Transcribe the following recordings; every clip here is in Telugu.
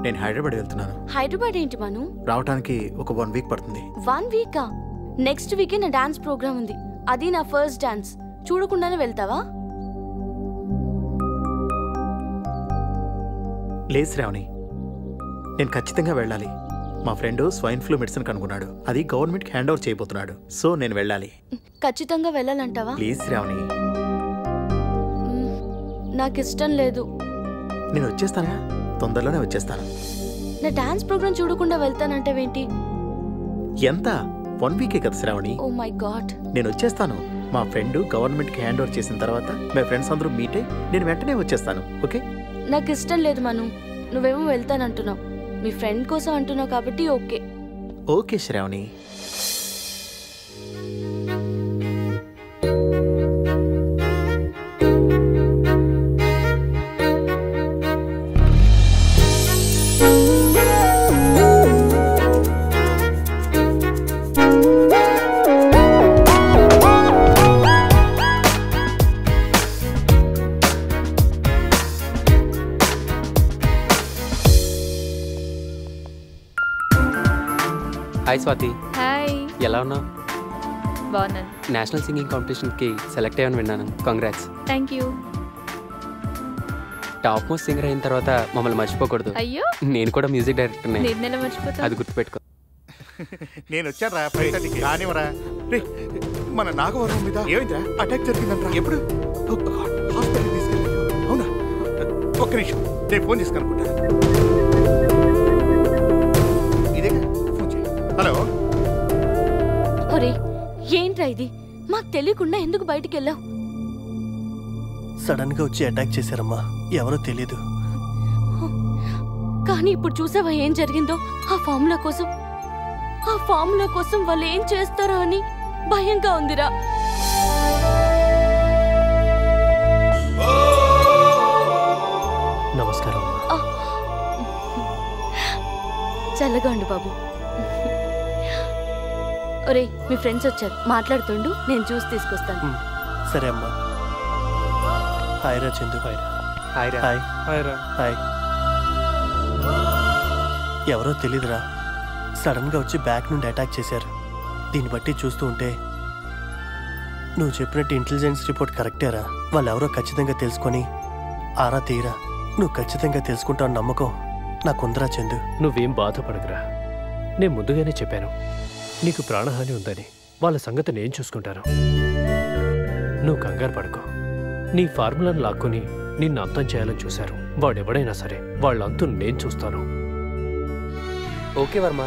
నేను హైదరాబాద్ వెళ్తున్నాను. హైదరాబాద్ ఏంటి మను? రావడానికి ఒక 1 వీక్ పడుతుంది. 1 వీకా? నెక్స్ట్ వీకే నా డాన్స్ ప్రోగ్రామ్ ఉంది. అది నా ఫస్ట్ డాన్స్. చూడకుండానే వెళ్తావా? లేదు శ్రావణి, నేను ఖచ్చితంగా వెళ్ళాలి. మా ఫ్రెండ్ స్వైన్ ఫ్లూ మెడిసిన్ కనుగొన్నాడు. అది గవర్నమెంట్కి హ్యాండ్ ఓవర్ చేయబోతున్నాడు. సో నేను వెళ్ళాలి. ఖచ్చితంగా వెళ్ళాలంటావా? ప్లీజ్ శ్రావణి. నాకు ఇష్టం లేదు. నేను వచ్చేస్తానా? తొందరలోనే వచ్చేస్తాను. నా డాన్స్ ప్రోగ్రామ్ చూడకుండా వెళ్తానంటావేంటి? ఎంత? 1 వీకే కదా శ్రావణి. Oh my God. నేను వచ్చేస్తాను. మా ఫ్రెండ్ గవర్నమెంట్కి హ్యాండ్ ఓవర్ చేసిన తర్వాత మా ఫ్రెండ్స్ అందరూ మీట్ అయ్యి నేను వెంటనే వచ్చేస్తాను. ఓకే? నాకు ఇష్టం లేదు మను. నువ్వేమో వెళ్తానంటున్నావు. మీ ఫ్రెండ్ కోసం అంటున్నావు కాబట్టి okay. Okay Shravani. Hi Swathi. Hi. ఎలా ఉన్నావు? బాగున్నాను. నేషనల్ సింగింగ్ కాంపిటీషన్కి సెలెక్ట్ అయ్యాను విన్నాను. Congrats. Thank you. Top most singer అయిన తర్వాత మమ్మల్ని మర్చిపోకూడదు. అయ్యో, నేను కూడా మ్యూజిక్ డైరెక్టర్. నేను మర్చిపోతా. అది గుర్తుపెట్టుకో. నేను వచ్చాను రానివరా. మన నాగవరం మీద ఏమైందిరా? అటాక్ జరిగిందంటారా? ఎప్పుడు? హాస్పిటల్ తీసుకెళ్ళి. అవునా? ఒక్క నిమిషం, నేను ఫోన్ చేసి కనుక్కుంటా. ఇదే ఫోన్ చేయి. హలో. ఒరే, ఏంట్రా ఇది? మాకు తెలియకుండా ఎందుకు బయటికి వెళ్ళావు? సడన్ గా వచ్చి అటాక్ చేశారమ్మా. ఎవరో తెలీదు. కానీ ఇప్పుడు చూసావా ఏం జరిగిందో? ఆ ఫార్ములా కోసం వాళ్ళు ఏం చేస్తారో అని భయంగా ఉందిరా. నమస్కారం. చల్లగా ఉండు బాబు. ఒరే, మీ ఫ్రెండ్స్ వచ్చారు, మాట్లాడుతుండు. నేను చూసి తీసుకొస్తాను. సరే అమ్మా. హాయ్ రా చందు. హాయ్. హాయ్ రా. హాయ్. హాయ్ రా. హాయ్. ఎవరో తెలీదురా, సడన్ గా వచ్చి బ్యాక్ నుండి అటాక్ చేశారు. దీన్ని బట్టి చూస్తూ ఉంటే నువ్వు చెప్పినట్టు ఇంటెలిజెన్స్ రిపోర్ట్ కరెక్టేరా. వాళ్ళు ఎవరో ఖచ్చితంగా తెలుసుకొని ఆరా తీరా. నువ్వు ఖచ్చితంగా తెలుసుకుంటావు నమ్మకం నాకుందరా చందు. నువ్వేం బాధపడకురా. నేను ముందుగానే చెప్పాను నీకు ప్రాణహాని ఉందని. వాళ్ళ సంగతి నేను చూసుకుంటాను. నువ్వు కంగారు పడుకో. నీ ఫార్ములాను లాక్కొని నిన్ను అంతం చేయాలని చూశారు. వాడెవడైనా సరే వాళ్ళంతూ నేను చూస్తాను. ఓకే వర్మ,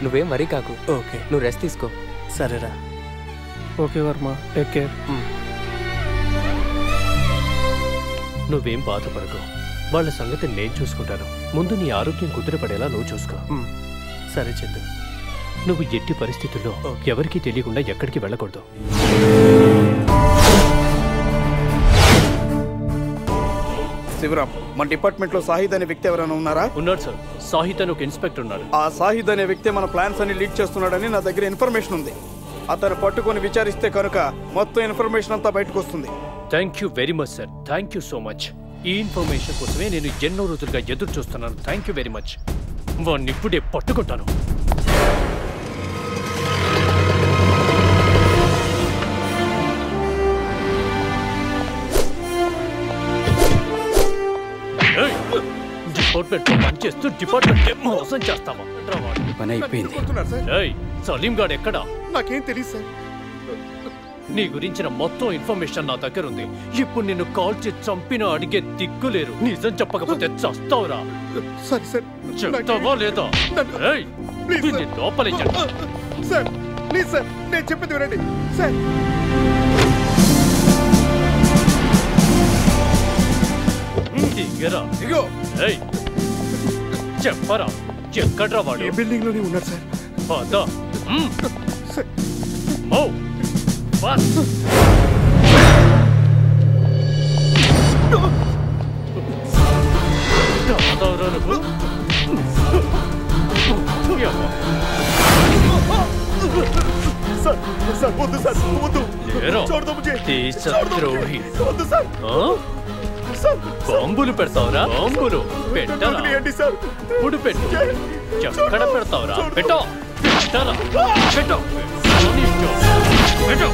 నువ్వేం వరీ కాకు. ఓకే, నువ్వు రెస్ట్ తీసుకో. సరేరా. Okay Varma, take care. నువ్వేం బాధపడకు. వాళ్ళ సంగతి నేను చూసుకుంటాను. ముందు నీ ఆరోగ్యం కుదిరపడేలా నువ్వు చూసుకో. సరే చందు. నువ్వు ఎట్టి పరిస్థితుల్లో ఎవరికీ తెలియకుండా ఎక్కడికి వెళ్ళకూడదు. శివరాం, మన డిపార్ట్మెంట్ లో సాహిద్ అనే వ్యక్తి ఎవరైనా ఉన్నారా? ఉన్నాడు సార్. సాహిద్ అని ఒక ఇన్స్పెక్టర్ ఉన్నాడు. ఆ సాహిద్ అనే వ్యక్తి మన ప్లాన్స్ అన్ని లీడ్ చేస్తున్నాడని నా దగ్గర ఇన్ఫర్మేషన్ ఉంది. అతను పట్టుకొని విచారిస్తే కనుక మొత్తం ఇన్ఫర్మేషన్ అంతా బయటకు వస్తుంది. Thank you very much sir. Thank you so much. ఈ ఇన్ఫర్మేషన్ కోసమే నేను ఎన్నో రోజులుగా ఎదురు చూస్తున్నాను. Thank you very much. వాడిని ఇప్పుడే పట్టుకుంటాను. డిపార్ట్మెంట్ పనిచేస్తూ డిపార్ట్మెంట్ మోసం చేస్తావా? పని అయిపోయింది. సలీం గాడు ఎక్కడా? నాకేం తెలియదు సార్. నీ గురించిన మొత్తం ఇన్ఫర్మేషన్ నా దగ్గర ఉంది. ఇప్పుడు నిన్ను కాల్చి చంపిన అడిగే దిక్కులేరు. నిజం చెప్పకపోతే చస్తావురా. సరే సార్, చెప్తావా లేదా? లోపలించండి సార్. ప్లీజ్ సార్, నేను చెప్పేది వినండి సార్. ఇగో చెప్పరా, ఎక్కడ్రా వాడు? ఏ బిల్డింగ్ లోనే ఉన్నారు సార్. పద. సార్ వద్దు సార్, వద్దు. దేశద్రోహి. బాంబులు పెడతావురా? బాంబులు పెట్టరా? ఇప్పుడు పెట్టు. ఎక్కడ పెడతావురా? పెట్టో. పెట్టరా? పెట్టో. పెట్టో.